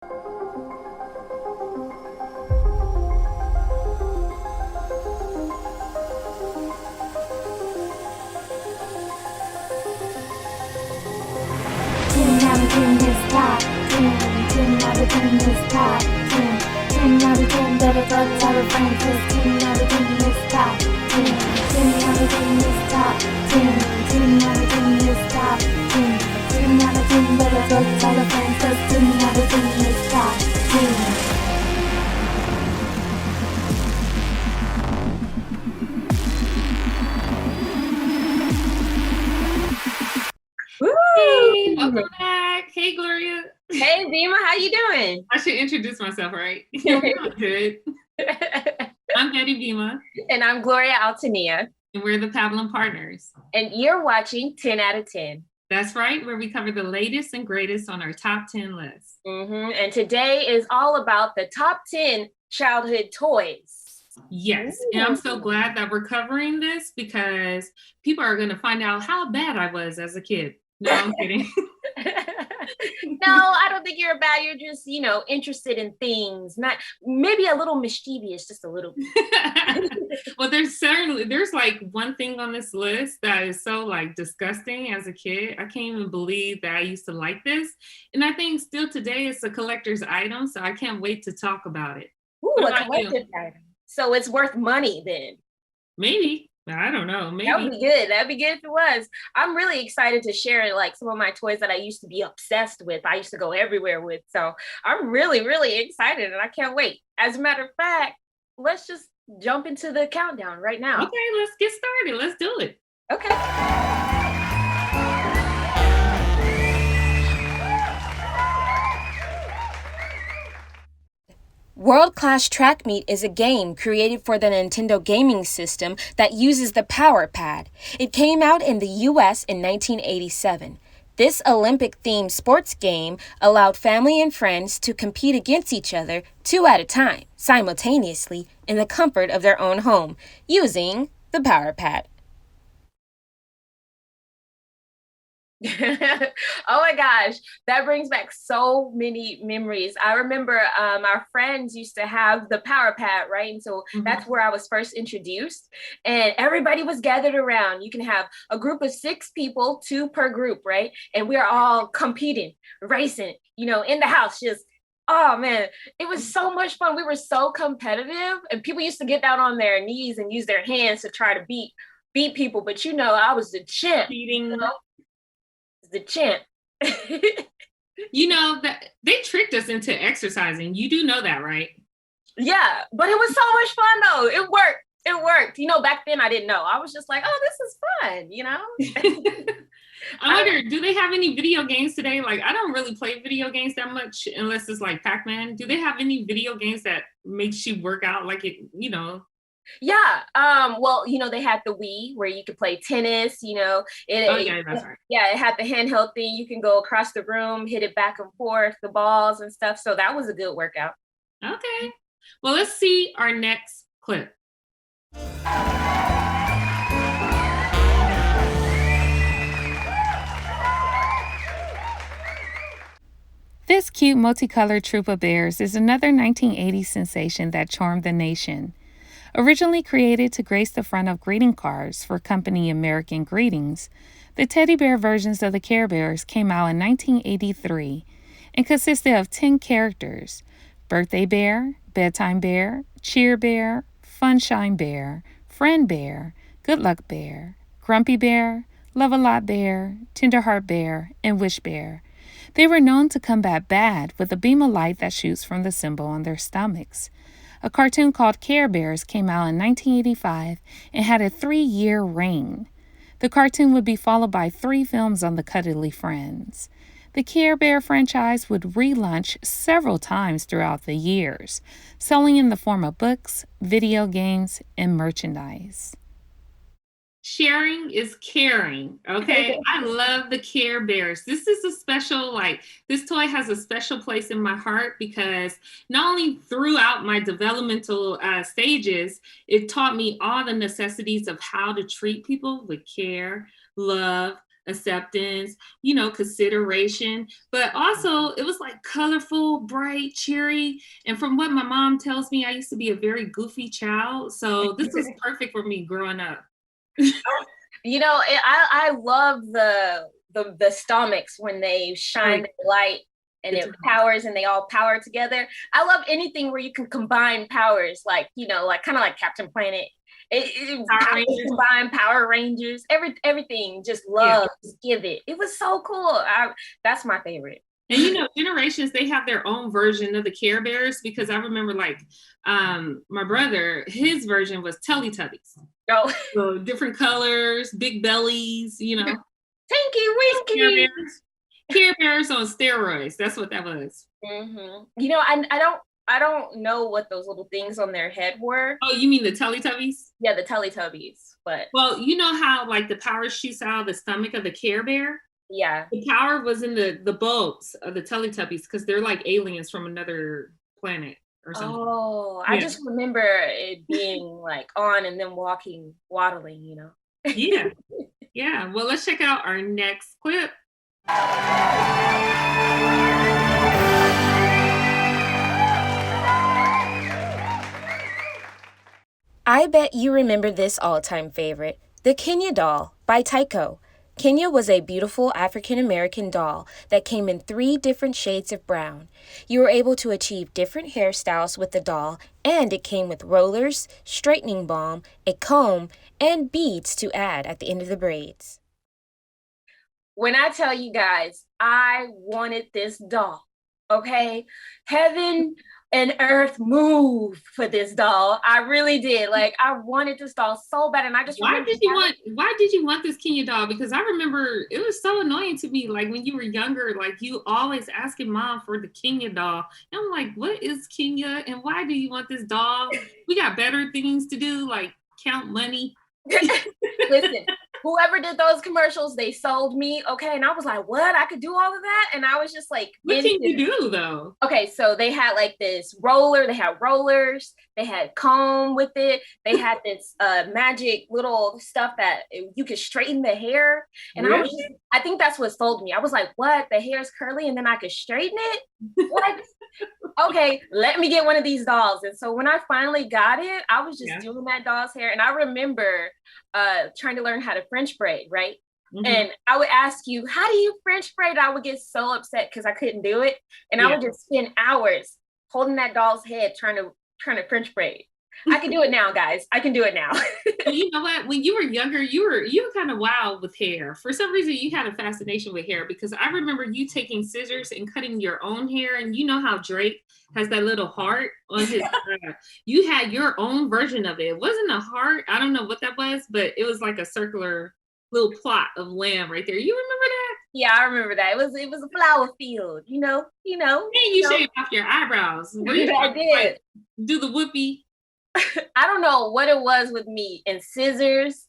Ten out of ten is top 10. 10 out of 10 is top 10. 10 out of 10 better go tell a friend, 'cause 10 out of 10 is top 10. 10 out of 10 is top 10. 10 out of 10 is top 10. 10 out of 10 better go tell a friend, 'cause 10 out of 10 is top 10. Hey, welcome back. Hey, Gloria. Hey, Bema, how you doing? I should introduce myself, right? I'm good. I'm Betty Bema. And I'm Gloria Altonnia. And we're the Pabulum partners. And you're watching 10 out of 10. That's right, where we cover the latest and greatest on our top 10 list. And today is all about the top 10 childhood toys. Yes, and I'm so glad that we're covering this because people are going to find out how bad I was as a kid. No, I'm kidding. No, I don't think you're bad. You're just, interested in things. Not maybe a little mischievous, just a little bit. Well, there's like one thing on this list that is so like disgusting as a kid. I can't even believe that I used to like this. And I think still today it's a collector's item, so I can't wait to talk about it. Ooh, a collector's item. So it's worth money then. Maybe. I don't know. Maybe. That would be good. That'd be good if it was. I'm really excited to share like some of my toys that I used to be obsessed with. I used to go everywhere with. So I'm really, really excited and I can't wait. As a matter of fact, let's just jump into the countdown right now. Okay, let's get started. Let's do it. Okay. World Class Track Meet is a game created for the Nintendo gaming system that uses the Power Pad. It came out in the US in 1987. This Olympic-themed sports game allowed family and friends to compete against each other 2 at a time, simultaneously, in the comfort of their own home, using the Power Pad. Oh my gosh, that brings back so many memories. I remember our friends used to have the Power Pad, right? And so that's where I was first introduced, and everybody was gathered around. You can have a group of 6 people, 2 per group, right? And we are all competing, racing, in the house, just oh man, it was so much fun. We were so competitive, and people used to get down on their knees and use their hands to try to beat people. But I was the champ. The champ. That they tricked us into exercising. You do know that, right? Yeah, but it was so much fun though. It worked. Back then I didn't know. I was just like, oh, this is fun, I wonder, do they have any video games today? Like, I don't really play video games that much unless it's like Pac-Man. Do they have any video games that makes you work out like it, Yeah. Well, they had the Wii where you could play tennis, yeah, that's right. Yeah, it had the handheld thing. You can go across the room, hit it back and forth, the balls and stuff. So that was a good workout. Okay. Well, let's see our next clip. This cute multicolored troop of bears is another 1980s sensation that charmed the nation. Originally created to grace the front of greeting cards for company American Greetings, the teddy bear versions of the Care Bears came out in 1983 and consisted of 10 characters: Birthday Bear, Bedtime Bear, Cheer Bear, Funshine Bear, Friend Bear, Good Luck Bear, Grumpy Bear, Love a Lot Bear, Tenderheart Bear, and Wish Bear. They were known to combat bad with a beam of light that shoots from the symbol on their stomachs. A cartoon called Care Bears came out in 1985 and had a 3-year reign. The cartoon would be followed by 3 films on the Cuddly Friends. The Care Bear franchise would relaunch several times throughout the years, selling in the form of books, video games, and merchandise. Sharing is caring, okay? I love the Care Bears. This is a special, this toy has a special place in my heart because not only throughout my developmental stages, it taught me all the necessities of how to treat people with care, love, acceptance, you know, consideration, but also it was like colorful, bright, cheery. And from what my mom tells me, I used to be a very goofy child. So this was perfect for me growing up. You know, I love the stomachs when they shine the light and it powers and they all power together. I love anything where you can combine powers, like, you know, like kind of like Captain Planet. Combine Power Rangers, everything. Just love, just give it. It was so cool. That's my favorite. And you know, Generations, they have their own version of the Care Bears, because I remember like my brother, his version was Teletubbies. Oh, so different colors, big bellies, you know. Tinky Winky. Care Bears on steroids. That's what that was. Mm-hmm. You know, I don't know what those little things on their head were. Oh, you mean the Teletubbies? Yeah, the Teletubbies. But well, you know how like the power shoots out of the stomach of the Care Bear? Yeah. The power was in the bulbs of the Teletubbies, because they're like aliens from another planet or something. Oh, I just remember it being like on and then waddling, you know. Yeah. Yeah. Well, let's check out our next clip. I bet you remember this all-time favorite, the Kenya doll by Tycho. Kenya was a beautiful African-American doll that came in 3 different shades of brown. You were able to achieve different hairstyles with the doll, and it came with rollers, straightening balm, a comb, and beads to add at the end of the braids. When I tell you guys, I wanted this doll, okay? Heaven and earth moved for this doll. I really did. Like, I wanted this doll so bad, and I just why did you want this Kenya doll? Because I remember it was so annoying to me. Like when you were younger, like you always asking mom for the Kenya doll. And I'm like, what is Kenya, and why do you want this doll? We got better things to do, like count money. Listen, whoever did those commercials, they sold me, okay? And I was like, what? I could do all of that? And I was just like, what can you do though? Okay, so they had like this roller, they had rollers, they had comb with it, they had this magic little stuff that you could straighten the hair. And really? I think that's what sold me. I was like, what? The hair's curly and then I could straighten it? What? Okay, let me get one of these dolls. And so when I finally got it, I was just doing that doll's hair. And I remember trying to learn how to French braid, right? Mm-hmm. And I would ask you, how do you French braid? I would get so upset because I couldn't do it. And I would just spend hours holding that doll's head trying to French braid. I can do it now, guys. I can do it now. Well, you know what? When you were younger, you were kind of wild with hair. For some reason, you had a fascination with hair, because I remember you taking scissors and cutting your own hair. And you know how Drake has that little heart on his you had your own version of it. It wasn't a heart. I don't know what that was, but it was like a circular little plot of lamb right there. You remember that? Yeah, I remember that. It was a flower field, you know. And you shaved off your eyebrows. I did. Like, do the whoopee. I don't know what it was with me and scissors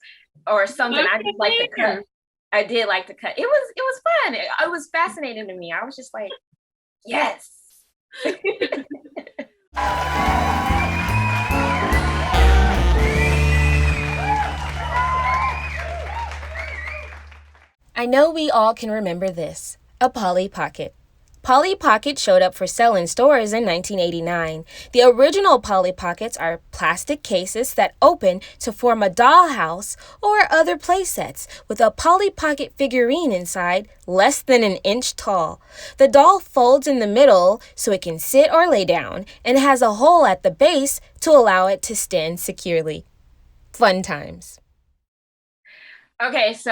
or something. I just like to cut. I did like to cut. It was fun. It was fascinating to me. I was just like, yes. I know we all can remember this, a Polly Pocket. Polly Pocket showed up for sale in stores in 1989. The original Polly Pockets are plastic cases that open to form a dollhouse or other play sets with a Polly Pocket figurine inside less than an inch tall. The doll folds in the middle so it can sit or lay down and has a hole at the base to allow it to stand securely. Fun times. Okay, so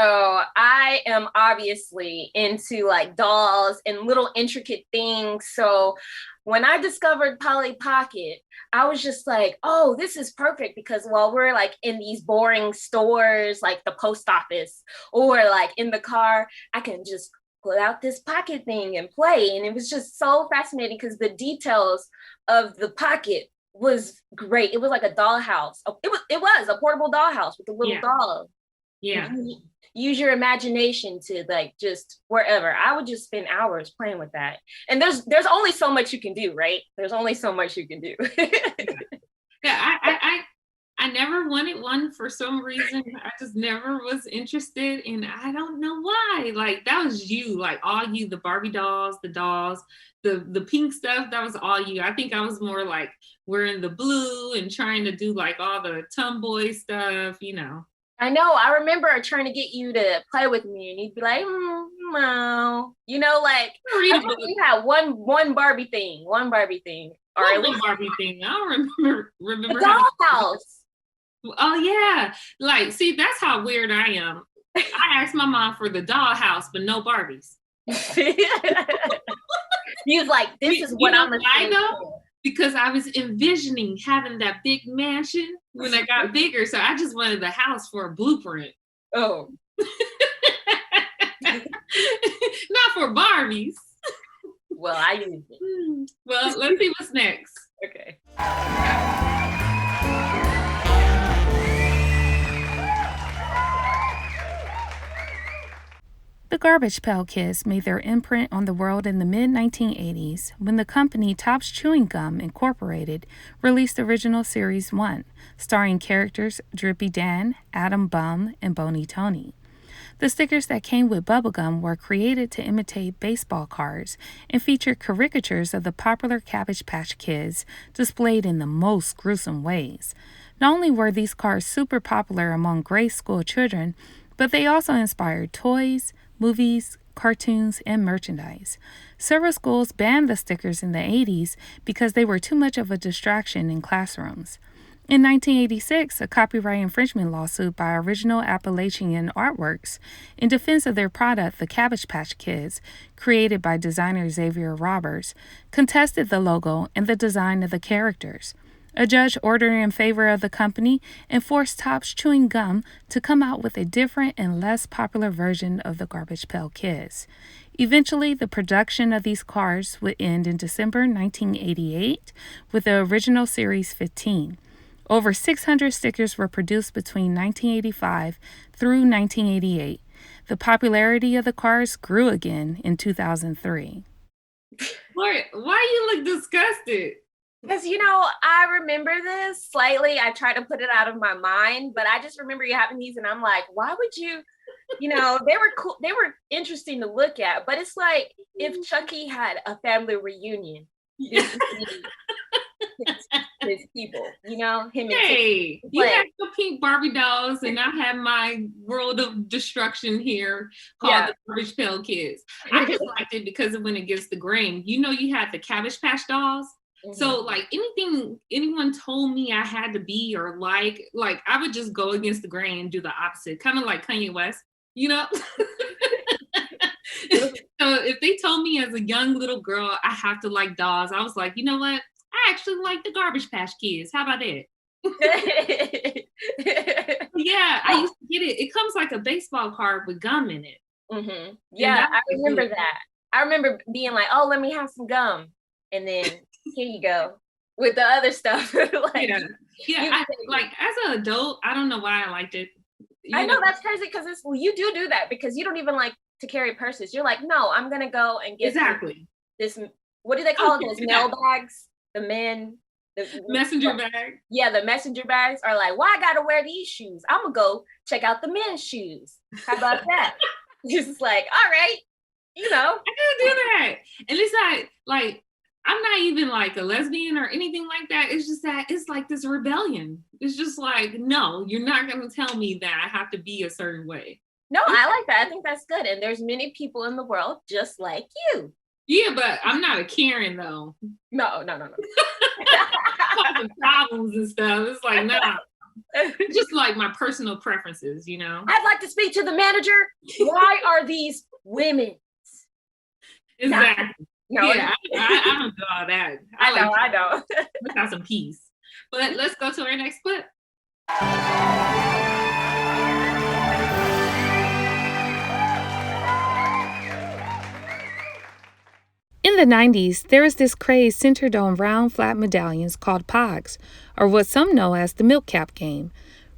I am obviously into like dolls and little intricate things. So when I discovered Polly Pocket, I was just like, oh, this is perfect, because while we're like in these boring stores, like the post office or like in the car, I can just pull out this pocket thing and play. And it was just so fascinating because the details of the pocket was great. It was like a dollhouse. It was a portable dollhouse with a little doll. Yeah. Use your imagination to like just wherever. I would just spend hours playing with that. And there's only so much you can do, right? There's only so much you can do. Yeah, I never wanted one for some reason. I just never was interested, and I don't know why. Like that was you, like all you, the Barbie dolls, the pink stuff. That was all you. I think I was more like wearing the blue and trying to do like all the tomboy stuff, you know. I know. I remember trying to get you to play with me, and you'd be like, no, like I think you had one Barbie thing, or at least Barbie thing. I don't remember the dollhouse. Oh yeah, like see, that's how weird I am. I asked my mom for the dollhouse, but no Barbies. He was like, "This is what I'm." I know, because I was envisioning having that big mansion when I got bigger, so I just wanted the house for a blueprint. Oh, not for Barbies. Well, I used it. Well, let's see what's next. Okay. The Garbage Pail Kids made their imprint on the world in the mid-1980s when the company Topps Chewing Gum Incorporated released Original Series 1, starring characters Drippy Dan, Adam Bum, and Boney Tony. The stickers that came with bubblegum were created to imitate baseball cards and featured caricatures of the popular Cabbage Patch Kids displayed in the most gruesome ways. Not only were these cards super popular among grade school children, but they also inspired toys, movies, cartoons, and merchandise. Several schools banned the stickers in the 80s because they were too much of a distraction in classrooms. In 1986, a copyright infringement lawsuit by Original Appalachian Artworks in defense of their product, the Cabbage Patch Kids, created by designer Xavier Roberts, contested the logo and the design of the characters. A judge ordered in favor of the company and forced Topps Chewing Gum to come out with a different and less popular version of the Garbage Pail Kids. Eventually, the production of these cards would end in December 1988 with the original Series 15. Over 600 stickers were produced between 1985 through 1988. The popularity of the cards grew again in 2003. Gloria, why you look disgusted? Because, I remember this slightly. I tried to put it out of my mind, but I just remember you having these, and I'm like, why would you, they were cool. They were interesting to look at, but it's like if Chucky had a family reunion, his people, him and Hey, you have the pink Barbie dolls, and I have my world of destruction here called the Garbage Pail Kids. I just liked it because of when it gets the grain. You had the Cabbage Patch dolls. Mm-hmm. So like anything anyone told me I had to be or like I would just go against the grain and do the opposite, kind of like Kanye West, So if they told me as a young little girl I have to like dolls, I was like, you know what? I actually like the Garbage Patch Kids. How about that? Yeah, I used to get it. It comes like a baseball card with gum in it. Mm-hmm. Yeah, I remember that. I remember being like, oh, let me have some gum. And then here you go with the other stuff. As an adult, I don't know why I liked it. I know that's crazy because you do that because you don't even like to carry purses. You're like, no, I'm gonna go and get this. What do they call it? Those mail bags. The messenger bag. Yeah, the messenger bags are like, why I gotta wear these shoes? I'm gonna go check out the men's shoes. How about that? It's like, all right, I gotta do that. And it's like I'm not even like a lesbian or anything like that. It's just that it's like this rebellion. It's just like, no, you're not going to tell me that I have to be a certain way. No, I like that. I think that's good. And there's many people in the world just like you. Yeah, but I'm not a Karen though. No. Causing problems and stuff. It's like, nah. Just like my personal preferences, I'd like to speak to the manager. Why are these women? Exactly. No, yeah, I don't do all that. I know. Let's have some peace. But let's go to our next clip. In the 90s, there was this craze centered on round, flat medallions called Pogs, or what some know as the milk cap game.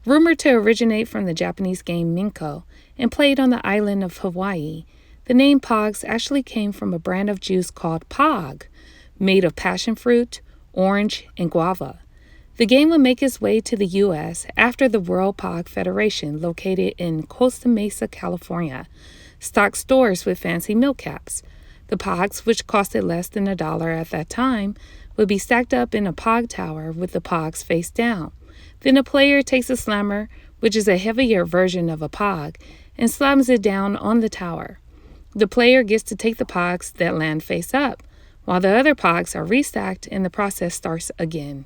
Rumored to originate from the Japanese game Minko and played on the island of Hawaii, the name Pogs actually came from a brand of juice called Pog, made of passion fruit, orange, and guava. The game would make its way to the U.S. after the World Pog Federation, located in Costa Mesa, California, stocked stores with fancy milk caps. The pogs, which costed less than $1 at that time, would be stacked up in a pog tower with the pogs face down. Then a player takes a slammer, which is a heavier version of a pog, and slams it down on the tower. The player gets to take the pogs that land face up, while the other pogs are restacked and the process starts again.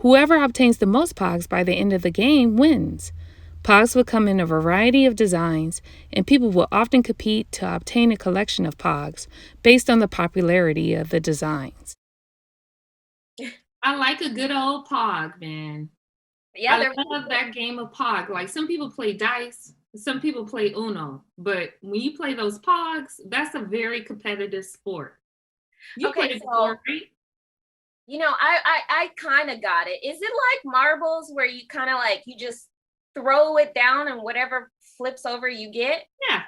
Whoever obtains the most pogs by the end of the game wins. Pogs would come in a variety of designs, and people will often compete to obtain a collection of pogs based on the popularity of the designs. I like a good old pog, man. Yeah, I love that game of pog. Like, some people play dice, some people play Uno, but when you play those pogs, that's a very competitive sport. You Okay, played it so before, right? I kind of got it. Is it like marbles where you kind of like you just throw it down and whatever flips over you get? Yeah,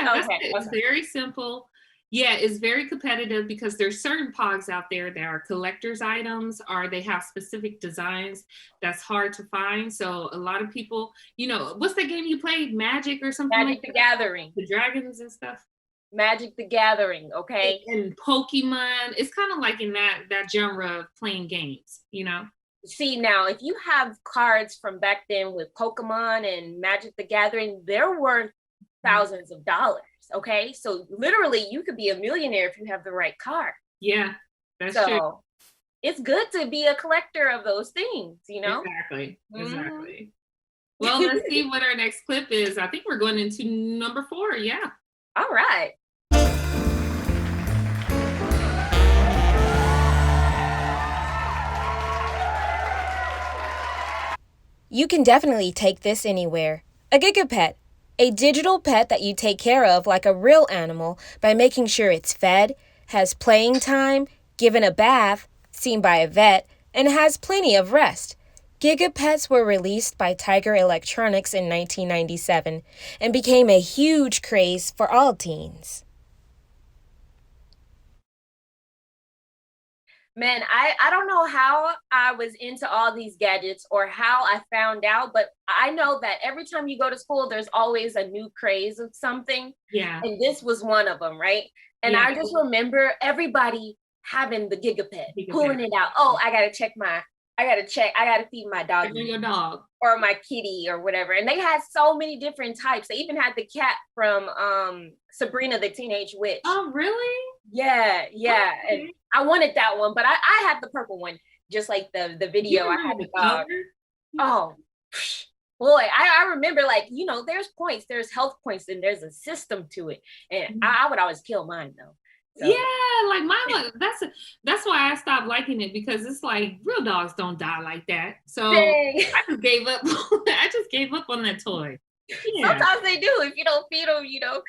that's Okay, it. It's very simple. Yeah, it's very competitive because there's certain pogs out there that are collector's items, or they have specific designs that's hard to find. So a lot of people, what's that game you played? Magic or something Magic like the that? Gathering. The dragons and stuff. Magic the Gathering, okay? And Pokemon. It's kind of like in that genre of playing games, See, now, if you have cards from back then with Pokemon and Magic the Gathering, they're worth thousands of dollars, okay? So literally, you could be a millionaire if you have the right card. Yeah, that's true. So it's good to be a collector of those things, Exactly. Well, let's see what our next clip is. I think we're going into number 4. Yeah. All right. You can definitely take this anywhere. A Gigapet. A digital pet that you take care of like a real animal by making sure it's fed, has playing time, given a bath, seen by a vet, and has plenty of rest. Gigapets were released by Tiger Electronics in 1997 and became a huge craze for all teens. Man, I don't know how I was into all these gadgets or how I found out, but I know that every time you go to school, there's always a new craze of something. Yeah. And this was one of them, right? And I just remember everybody having the Gigapet, pulling it out. Oh, I gotta feed my dog. Your dog. Or my kitty or whatever. And they had so many different types. They even had the cat from Sabrina the Teenage Witch. Oh, really? Yeah. Okay. And I wanted that one, but I had the purple one, just like the video. I had the dog. Oh, boy, I remember, like, there's health points and there's a system to it. And I would always kill mine though. So. Yeah, like mine. That's why I stopped liking it, because it's like real dogs don't die like that. So Dang. I just gave up. I just gave up on that toy. Yeah. Sometimes they do if you don't feed them,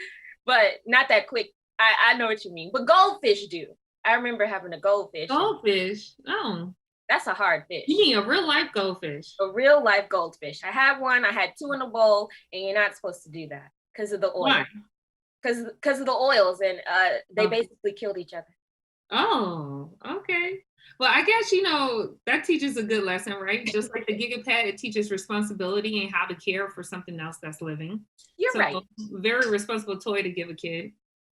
but not that quick. I know what you mean. But goldfish do. I remember having a goldfish. Goldfish? Oh. That's a hard fish. You mean a real life goldfish? A real life goldfish. I had one. I had 2 in a bowl, and you're not supposed to do that because of the oil. Why? Because of the oils, and they basically killed each other. Oh, okay. Well, I guess, that teaches a good lesson, right? Just like the Gigapet, it teaches responsibility and how to care for something else that's living. You're right. Very responsible toy to give a kid.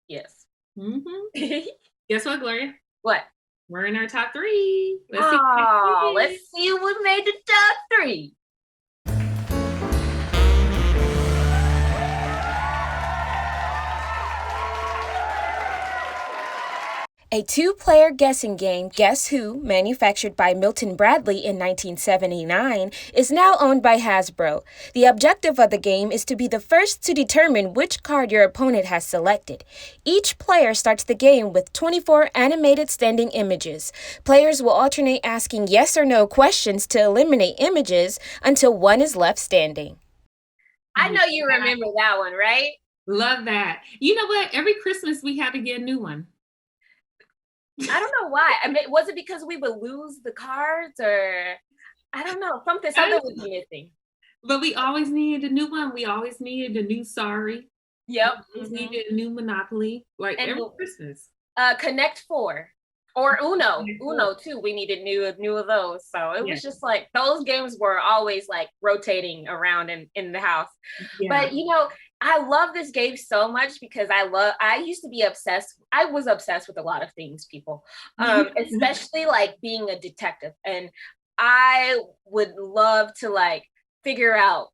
Yes. Mm-hmm. Guess what, Gloria? What? We're in our top 3. Let's see what made the top 3. A 2-player guessing game, Guess Who, manufactured by Milton Bradley in 1979, is now owned by Hasbro. The objective of the game is to be the first to determine which card your opponent has selected. Each player starts the game with 24 animated standing images. Players will alternate asking yes or no questions to eliminate images until one is left standing. I know you remember that one, right? Love that. You know what? Every Christmas we had to get a new one. I don't know why. I mean, was it because we would lose the cards, or I don't know, something was missing. But we always needed a new one. We always needed a new Sorry. Yep. We needed a new Monopoly, like every Christmas. Connect 4 Or Uno too. We needed new of those. So it was just like those games were always like rotating around in the house. Yeah. But I love this game so much because I used to be obsessed. I was obsessed with a lot of things, people. Especially like being a detective. And I would love to like figure out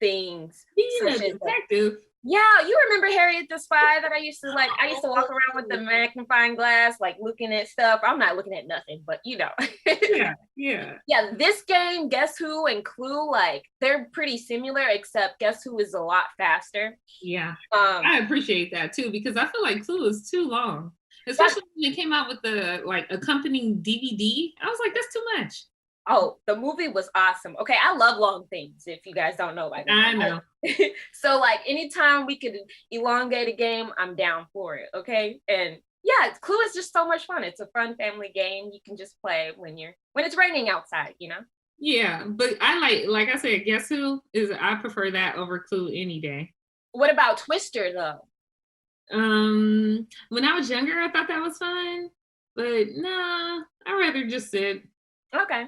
things. Being a detective. Yeah, you remember Harriet the Spy that I used to like? I used to walk around with the magnifying glass, like looking at stuff. I'm not looking at nothing, but Yeah. Yeah, this game, Guess Who and Clue, like they're pretty similar, except Guess Who is a lot faster. Yeah. I appreciate that too, because I feel like Clue is too long. Especially when they came out with the like accompanying DVD. I was like, that's too much. Oh, the movie was awesome. Okay, I love long things, if you guys don't know by now. I know. So like anytime we could elongate a game, I'm down for it. Okay. And yeah, Clue is just so much fun. It's a fun family game. You can just play when it's raining outside, Yeah, but I like I said, Guess Who I prefer that over Clue any day. What about Twister though? When I was younger, I thought that was fun, but nah, I'd rather just sit. Okay.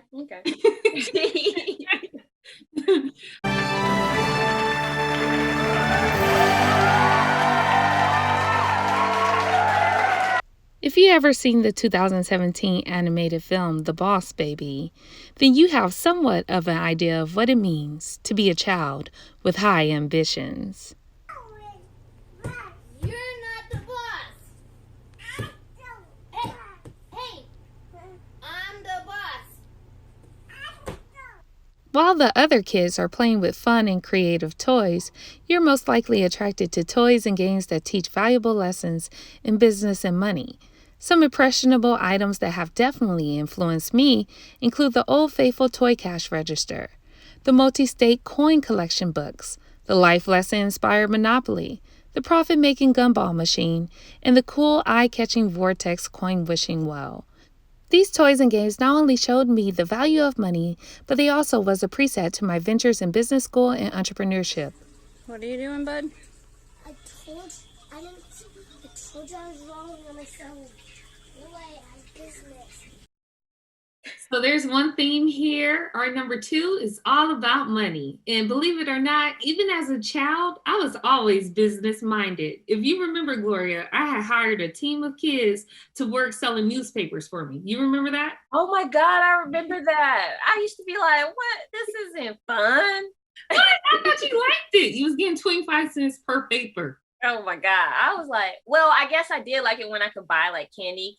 If you ever seen the 2017 animated film The Boss Baby, then you have somewhat of an idea of what it means to be a child with high ambitions. You're not the boss. Hey, I'm the boss. While the other kids are playing with fun and creative toys, you're most likely attracted to toys and games that teach valuable lessons in business and money. Some impressionable items that have definitely influenced me include the Old Faithful Toy Cash Register, the Multi-State Coin Collection books, the Life Lesson-inspired Monopoly, the Profit-Making Gumball Machine, and the cool eye-catching Vortex Coin Wishing Well. These toys and games not only showed me the value of money, but they also was a preset to my ventures in business school and entrepreneurship. What are you doing, bud? I told you I was wrong on my phone. No way, I'm business. So there's one theme here. Our number 2 is all about money. And believe it or not, even as a child, I was always business minded. If you remember, Gloria, I had hired a team of kids to work selling newspapers for me. You remember that? Oh my God, I remember that. I used to be like, what? This isn't fun. What? I thought you liked it. You was getting 25 cents per paper. Oh my God. I was like, well, I guess I did like it when I could buy like candy,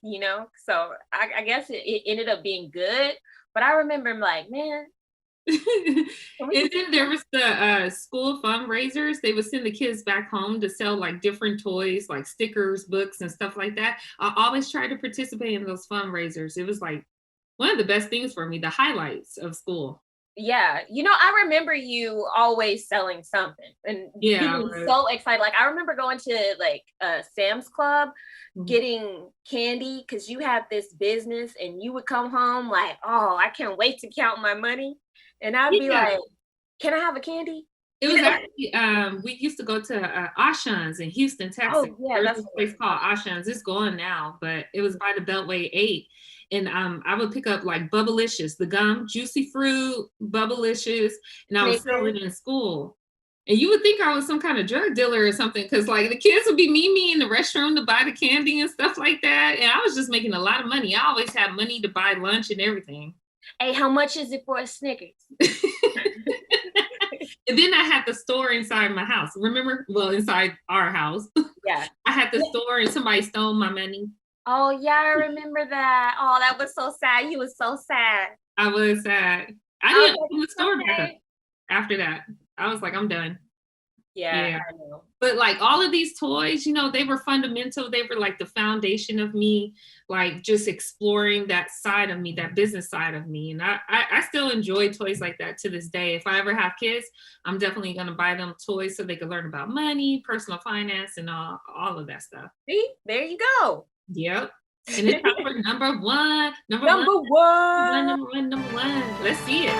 So I guess it ended up being good. But I remember like, man. And then there was the school fundraisers. They would send the kids back home to sell like different toys, like stickers, books, and stuff like that. I always tried to participate in those fundraisers. It was like one of the best things for me, the highlights of school. Yeah, I remember you always selling something and being so excited. Like I remember going to like Sam's Club, getting candy because you had this business, and you would come home like, oh, I can't wait to count my money, and I'd be like, can I have a candy? It was actually we used to go to Oshon's in Houston, Texas. Oh yeah, there's a place called Oshon's. It's gone now, but it was by the Beltway 8. And I would pick up like Bubblicious, the gum, Juicy Fruit, Bubblicious, and I would sell it in school. And you would think I was some kind of drug dealer or something, because like the kids would be meeting me in the restroom to buy the candy and stuff like that. And I was just making a lot of money. I always had money to buy lunch and everything. Hey, how much is it for a Snickers? And then I had the store inside my house. Remember? Well, inside our house. Yeah. I had the store and somebody stole my money. Oh, yeah, I remember that. Oh, that was so sad. You was so sad. I was sad. I didn't open the store back up after that. I was like, I'm done. Yeah, I know. But like all of these toys, they were fundamental. They were like the foundation of me, like just exploring that side of me, that business side of me. And I still enjoy toys like that to this day. If I ever have kids, I'm definitely going to buy them toys so they can learn about money, personal finance, and all of that stuff. See, there you go. Yep. And it's time for number one. Number one. Let's see it.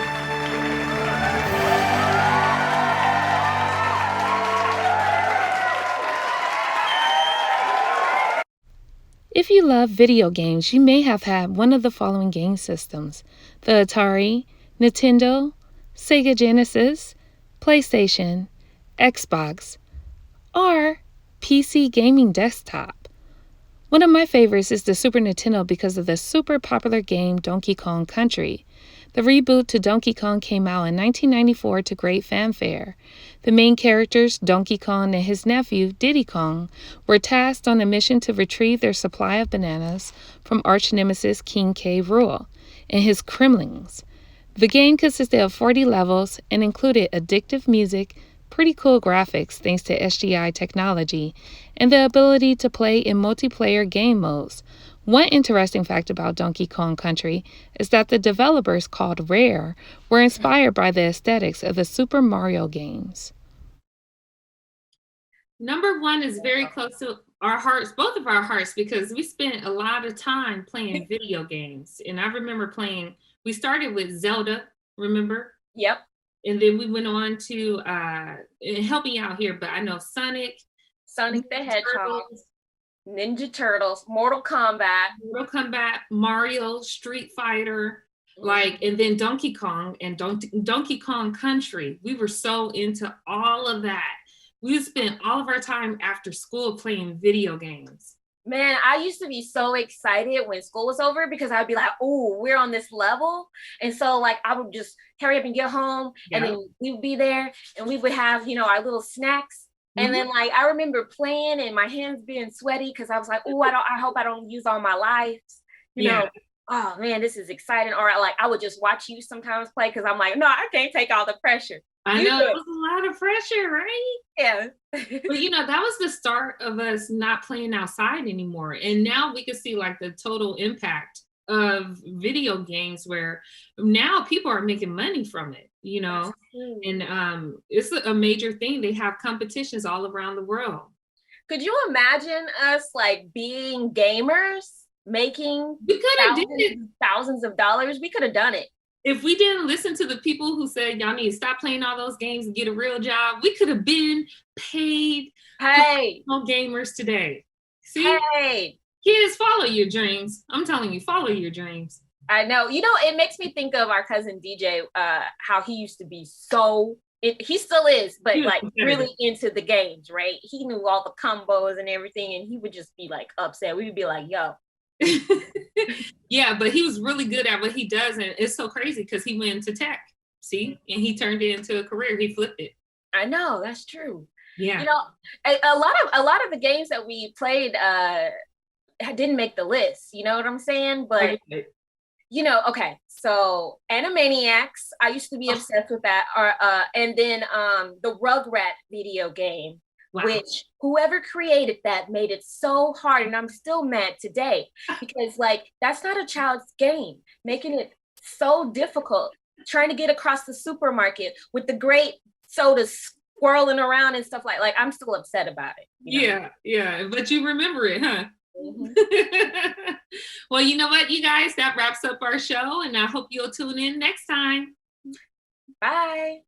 If you love video games, you may have had one of the following game systems: the Atari, Nintendo, Sega Genesis, PlayStation, Xbox, or PC gaming desktop. One of my favorites is the Super Nintendo because of the super popular game Donkey Kong Country. The reboot to Donkey Kong came out in 1994 to great fanfare. The main characters, Donkey Kong and his nephew, Diddy Kong, were tasked on a mission to retrieve their supply of bananas from arch-nemesis King K. Rool and his Kremlings. The game consisted of 40 levels and included addictive music, pretty cool graphics thanks to SGI technology, and the ability to play in multiplayer game modes. One interesting fact about Donkey Kong Country is that the developers, called Rare, were inspired by the aesthetics of the Super Mario games. Number 1 is very close to our hearts, both of our hearts, because we spent a lot of time playing video games. And I remember we started with Zelda, remember? Yep. And then we went on to, help me out here, but I know Sonic the Hedgehog, Ninja Turtles, Mortal Kombat, Mario, Street Fighter, and then Donkey Kong and Donkey Kong Country. We were so into all of that. We spent all of our time after school playing video games. Man, I used to be so excited when school was over because I'd be like, oh, we're on this level. And so I would just hurry up and get home, and then we'd be there and we would have, our little snacks. And then I remember playing and my hands being sweaty because I was like, oh, I hope I don't use all my lives. You know, oh man, this is exciting. Or I would just watch you sometimes play because I'm like, no, I can't take all the pressure. I know it was a lot of pressure, right? Yeah. But that was the start of us not playing outside anymore. And now we can see the total impact of video games, where now people are making money from it, and it's a major thing. They have competitions all around the world. Could you imagine us being gamers, making thousands of dollars? We could have done it. If we didn't listen to the people who said y'all need to stop playing all those games and get a real job, we could have been paid professional gamers today. See? Kids, follow your dreams. I'm telling you, follow your dreams. I know. It makes me think of our cousin DJ, how he used to be he still is, but really into the games, right? He knew all the combos and everything, and he would just be upset. We would be like, yo. Yeah, but he was really good at what he does, and it's so crazy because he went into tech, see? And he turned it into a career. He flipped it. I know, that's true. Yeah. A lot of the games that we played didn't make the list, you know what I'm saying? But okay, so Animaniacs, I used to be obsessed with that, and then the Rugrat video game, which whoever created that made it so hard, and I'm still mad today because that's not a child's game, making it so difficult, trying to get across the supermarket with the great sodas swirling around and stuff like I'm still upset about it. Yeah, but you remember it, huh? Well, you know what, you guys, that wraps up our show, and I hope you'll tune in next time. Bye.